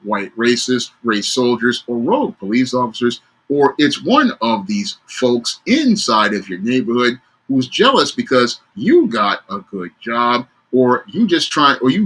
white racist, race soldiers, or rogue police officers, or it's one of these folks inside of your neighborhood who's jealous because you got a good job, or you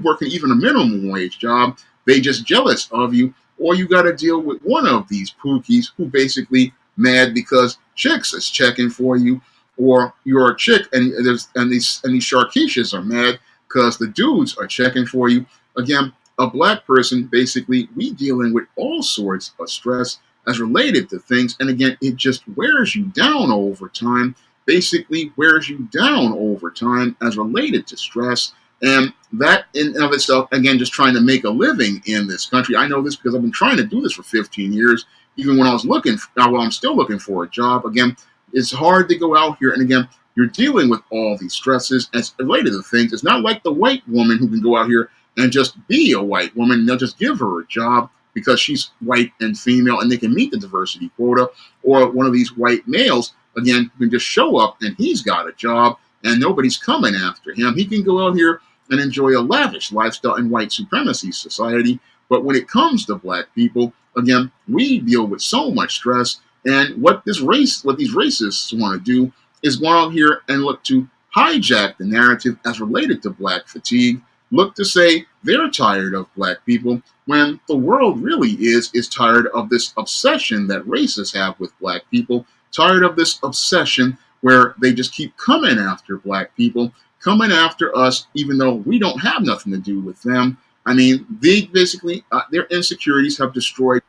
working even a minimum wage job, they just jealous of you, or you got to deal with one of these pookies who basically mad because chicks is checking for you, or you're a chick and these sharkeishes are mad because the dudes are checking for you. Again, a black person, basically, we dealing with all sorts of stress as related to things. And again, it just wears you down over time, basically wears you down over time as related to stress. And that in and of itself, again, just trying to make a living in this country. I know this because I've been trying to do this for 15 years, even when I'm still looking for a job. Again, it's hard to go out here. And again, you're dealing with all these stresses as related to things. It's not like the white woman who can go out here and just be a white woman. They'll just give her a job because she's white and female and they can meet the diversity quota. Or one of these white males, again, can just show up and he's got a job and nobody's coming after him. He can go out here and enjoy a lavish lifestyle in white supremacy society. But when it comes to black people, again, we deal with so much stress. And what these racists want to do is go out here and look to hijack the narrative as related to black fatigue, look to say they're tired of black people when the world really is tired of this obsession that racists have with black people, tired of this obsession where they just keep coming after black people, coming after us, even though we don't have nothing to do with them. I mean, they basically, their insecurities have destroyed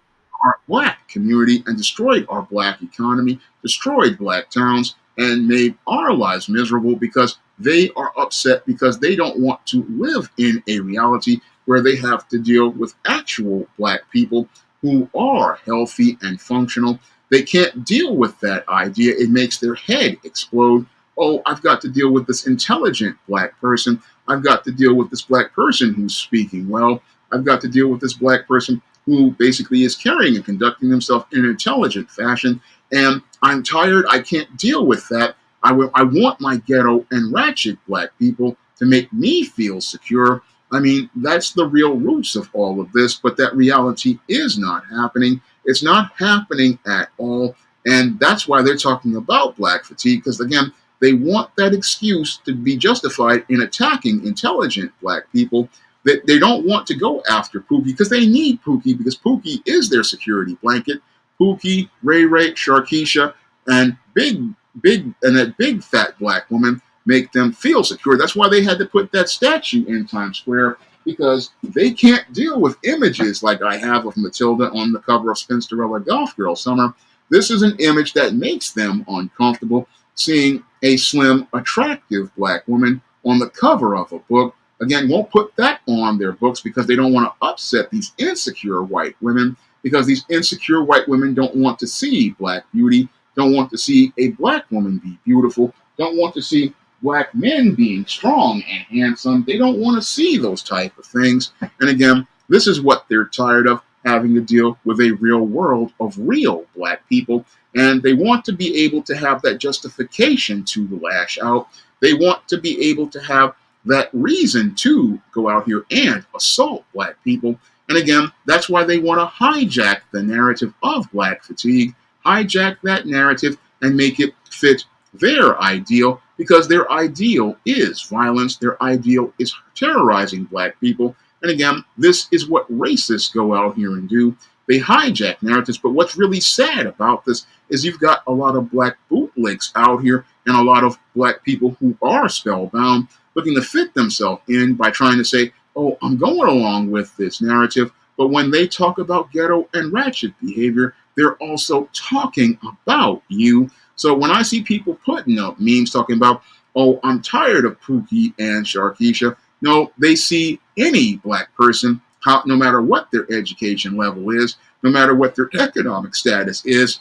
our black community and destroyed our black economy, destroyed black towns, and made our lives miserable because they are upset because they don't want to live in a reality where they have to deal with actual black people who are healthy and functional. They can't deal with that idea. It makes their head explode. Oh, I've got to deal with this intelligent black person. I've got to deal with this black person who's speaking well. I've got to deal with this black person who basically is carrying and conducting himself in an intelligent fashion. And I'm tired. I can't deal with that. I want my ghetto and ratchet black people to make me feel secure. I mean, that's the real roots of all of this, but that reality is not happening. It's not happening at all. And that's why they're talking about black fatigue, because again, they want that excuse to be justified in attacking intelligent black people They don't want to go after Pookie because they need Pookie because Pookie is their security blanket. Pookie, Ray Ray, Sharkeisha, and that big fat black woman make them feel secure. That's why they had to put that statue in Times Square because they can't deal with images like I have of Matilda on the cover of Spinsterella Golf Girl Summer. This is an image that makes them uncomfortable seeing a slim, attractive black woman on the cover of a book. Again, won't put that on their books because they don't want to upset these insecure white women because these insecure white women don't want to see black beauty, don't want to see a black woman be beautiful, don't want to see black men being strong and handsome. They don't want to see those type of things. And again, this is what they're tired of, having to deal with a real world of real black people. And they want to be able to have that justification to lash out. They want to be able to have that reason to go out here and assault black people. And again, that's why they want to hijack the narrative of black fatigue, hijack that narrative and make it fit their ideal, because their ideal is violence, their ideal is terrorizing black people. And again, this is what racists go out here and do. They hijack narratives, but what's really sad about this is you've got a lot of black bootlegs out here and a lot of black people who are spellbound, looking to fit themselves in by trying to say, oh, I'm going along with this narrative. But when they talk about ghetto and ratchet behavior, they're also talking about you. So when I see people putting up memes talking about, oh, I'm tired of Pookie and Sharkeisha, no, they see any black person, no matter what their education level is, no matter what their economic status is,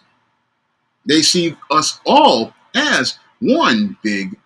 they see us all as one big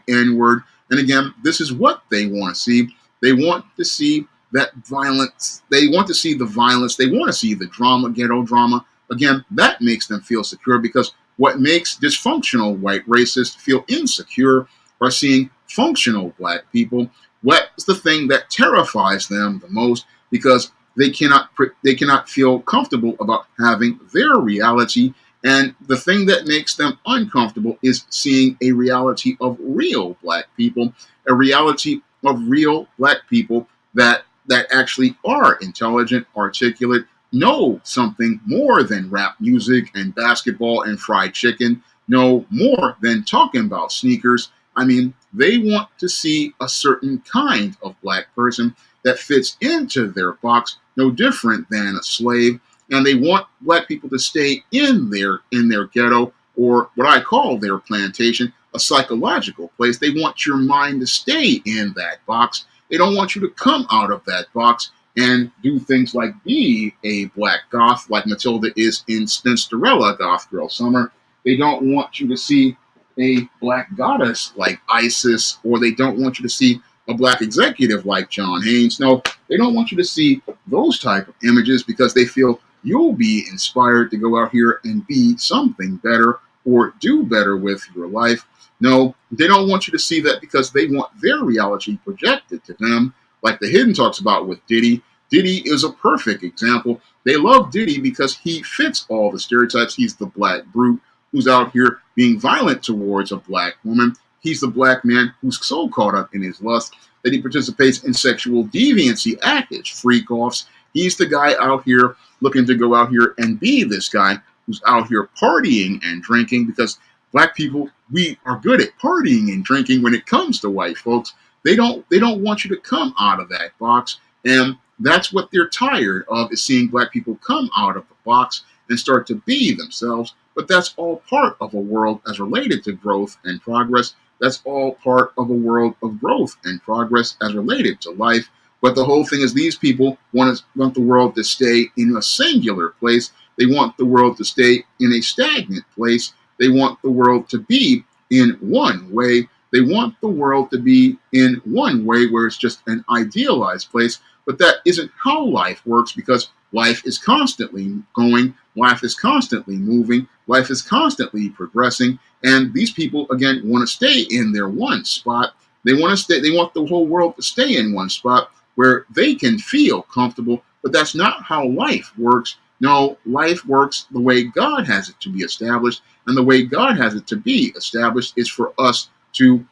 N-word. And again, this is what they want to see. They want to see that violence. They want to see the violence. They want to see the drama, ghetto drama. Again, that makes them feel secure, because what makes dysfunctional white racists feel insecure are seeing functional black people. What's the thing that terrifies them the most? Because they cannot feel comfortable about having their reality. And the thing that makes them uncomfortable is seeing a reality of real black people, a reality of real black people that actually are intelligent, articulate, know something more than rap music and basketball and fried chicken, know more than talking about sneakers. I mean, they want to see a certain kind of black person that fits into their box, no different than a slave. And they want black people to stay in their ghetto, or what I call their plantation, a psychological place. They want your mind to stay in that box. They don't want you to come out of that box and do things like be a black goth like Matilda is in Spinsterella Goth Girl Summer. They don't want you to see a black goddess like Isis, or they don't want you to see a black executive like John Haynes. No, they don't want you to see those type of images because they feel you'll be inspired to go out here and be something better or do better with your life. No, they don't want you to see that because they want their reality projected to them, like the Hidden talks about with Diddy. Diddy is a perfect example. They love Diddy because he fits all the stereotypes. He's the black brute who's out here being violent towards a black woman. He's the black man who's so caught up in his lust that he participates in sexual deviancy acts, freak-offs. He's the guy out here looking to go out here and be this guy who's out here partying and drinking, because black people, we are good at partying and drinking when it comes to white folks. They don't want you to come out of that box. And that's what they're tired of, is seeing black people come out of the box and start to be themselves. But that's all part of a world as related to growth and progress. That's all part of a world of growth and progress as related to life. But the whole thing is, these people want the world to stay in a singular place. They want the world to stay in a stagnant place. They want the world to be in one way. They want the world to be in one way where it's just an idealized place. But that isn't how life works, because life is constantly going. Life is constantly moving. Life is constantly progressing. And these people, again, want to stay in their one spot. They want to stay. They want the whole world to stay in one spot where they can feel comfortable. But that's not how life works. No, life works the way God has it to be established. And the way God has it to be established is for us to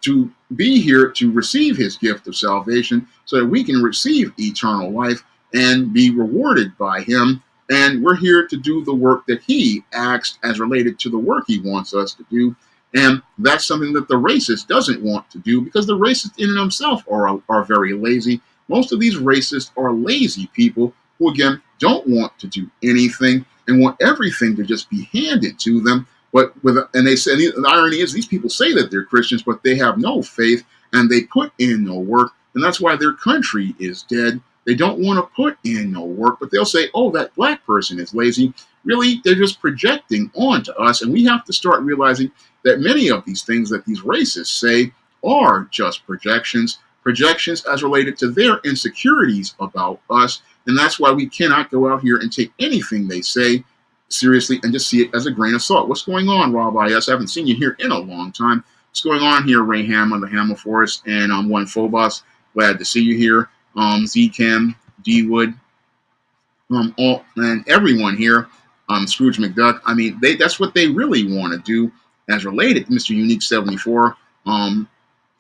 to be here to receive his gift of salvation so that we can receive eternal life and be rewarded by him. And we're here to do the work that he asked as related to the work he wants us to do. And that's something that the racist doesn't want to do, because the racists in and themselves are very lazy. Most of these racists are lazy people who, again, don't want to do anything and want everything to just be handed to them. And they say, the irony is, these people say that they're Christians, but they have no faith and they put in no work. And that's why their country is dead. They don't want to put in no work, but they'll say, oh, that black person is lazy. Really, they're just projecting onto us. And we have to start realizing that many of these things that these racists say are just projections as related to their insecurities about us. And that's why we cannot go out here and take anything they say seriously and just see it as a grain of salt. What's going on, Rob I.S.? I haven't seen you here in a long time. What's going on here, Ray Ham the Hammer Forest, and One Phobos? Glad to see you here. Z-Chem, D-Wood, and everyone here. Scrooge McDuck. I mean, that's what they really want to do as related to Mr. Unique 74.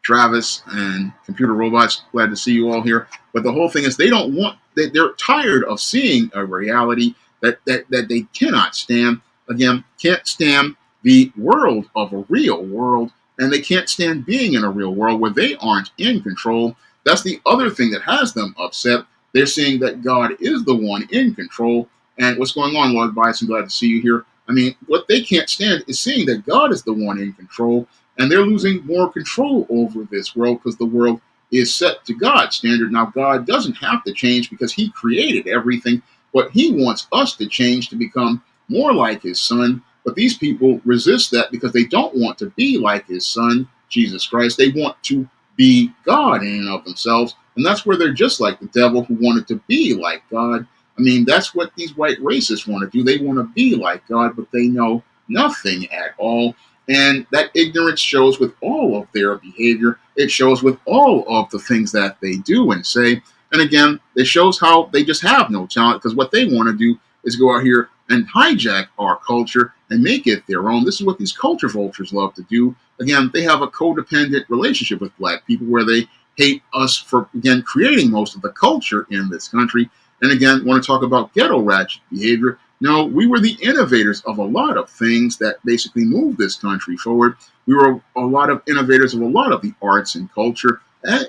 Travis and Computer Robots, glad to see you all here. But the whole thing is, they're tired of seeing a reality that they cannot stand. Again, can't stand the world of a real world, and they can't stand being in a real world where they aren't in control. That's the other thing that has them upset. They're seeing that God is the one in control. And what's going on, Lord Bias? I'm glad to see you here. I mean, what they can't stand is seeing that God is the one in control, and they're losing more control over this world because the world is set to God's standard. Now, God doesn't have to change because he created everything, but he wants us to change to become more like his son. But these people resist that because they don't want to be like his son, Jesus Christ. They want to be God in and of themselves. And that's where they're just like the devil, who wanted to be like God. I mean, that's what these white racists want to do. They want to be like God, but they know nothing at all. And that ignorance shows with all of their behavior. It shows with all of the things that they do and say. And again, it shows how they just have no talent, because what they want to do is go out here and hijack our culture and make it their own. This is what these culture vultures love to do. Again, they have a codependent relationship with black people where they hate us for, again, creating most of the culture in this country. And again, want to talk about ghetto ratchet behavior. No, we were the innovators of a lot of things that basically moved this country forward. We were a lot of innovators of a lot of the arts and culture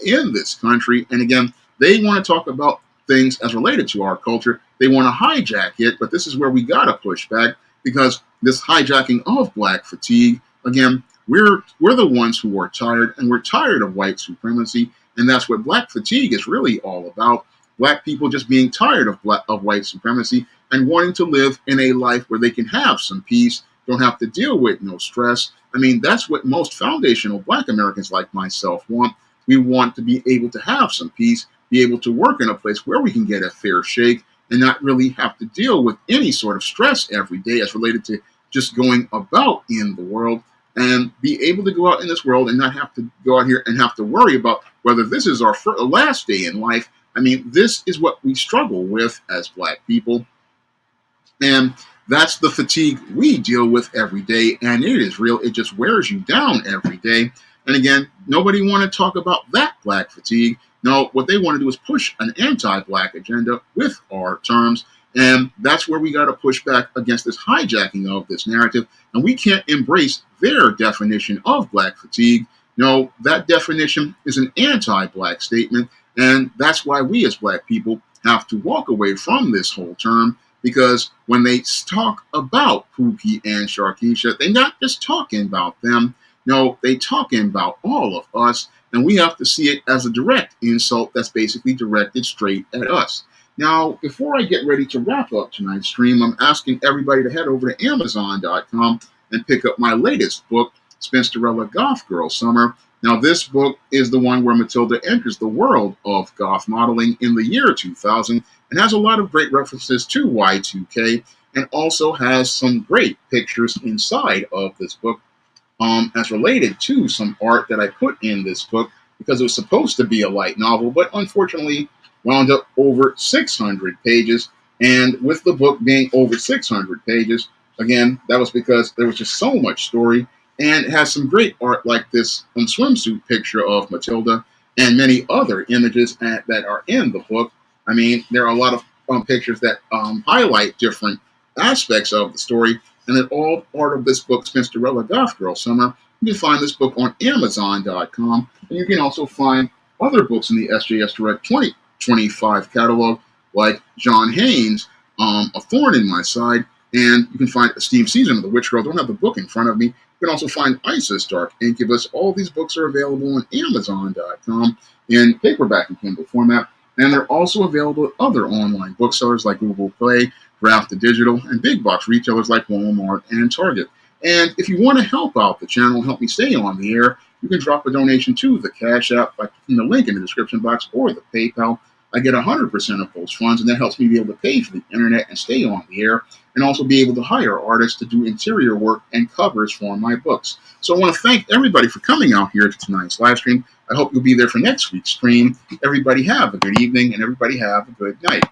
in this country. And again, they want to talk about things as related to our culture. They want to hijack it, but this is where we got to push back, because this hijacking of black fatigue, again, we're the ones who are tired, and we're tired of white supremacy. And that's what black fatigue is really all about. Black people just being tired of white supremacy and wanting to live in a life where they can have some peace, don't have to deal with no stress. I mean, that's what most foundational black Americans like myself want. We want to be able to have some peace, be able to work in a place where we can get a fair shake and not really have to deal with any sort of stress every day as related to just going about in the world, and be able to go out in this world and not have to go out here and have to worry about whether this is our last day in life. I mean, this is what we struggle with as black people. And that's the fatigue we deal with every day. And it is real. It just wears you down every day. And again, nobody want to talk about that black fatigue. No, what they want to do is push an anti-black agenda with our terms. And that's where we got to push back against this hijacking of this narrative. And we can't embrace their definition of black fatigue. No, that definition is an anti-black statement. And that's why we as black people have to walk away from this whole term, because when they talk about Pookie and Sharkeisha, they're not just talking about them. No, they're talking about all of us. And we have to see it as a direct insult that's basically directed straight at us. Now, before I get ready to wrap up tonight's stream, I'm asking everybody to head over to Amazon.com and pick up my latest book, Spinsterella Goth Girl Summer. Now, this book is the one where Matilda enters the world of goth modeling in the year 2000 and has a lot of great references to Y2K, and also has some great pictures inside of this book as related to some art that I put in this book, because it was supposed to be a light novel, but unfortunately wound up over 600 pages. And with the book being over 600 pages, again, that was because there was just so much story. And it has some great art like this swimsuit picture of Matilda and many other images that are in the book. I mean, there are a lot of pictures that highlight different aspects of the story, and they're all part of this book, Spinsterella Goth Girl Summer. You can find this book on Amazon.com, and you can also find other books in the SJS Direct 2025 catalog, like John Haynes' A Thorn in My Side, and you can find Esteemed Season of the Witch Girl. I don't have the book in front of me. You can also find Isis, Dark Incubus. All these books are available on Amazon.com in paperback and Kindle format, and they're also available at other online booksellers like Google Play, Draft to Digital, and big box retailers like Walmart and Target. And if you want to help out the channel, help me stay on the air, you can drop a donation to the Cash App by clicking the link in the description box or the PayPal. I get 100% of those funds, and that helps me be able to pay for the internet and stay on the air, and also be able to hire artists to do interior work and covers for my books. So I want to thank everybody for coming out here to tonight's live stream. I hope you'll be there for next week's stream. Everybody have a good evening, and everybody have a good night.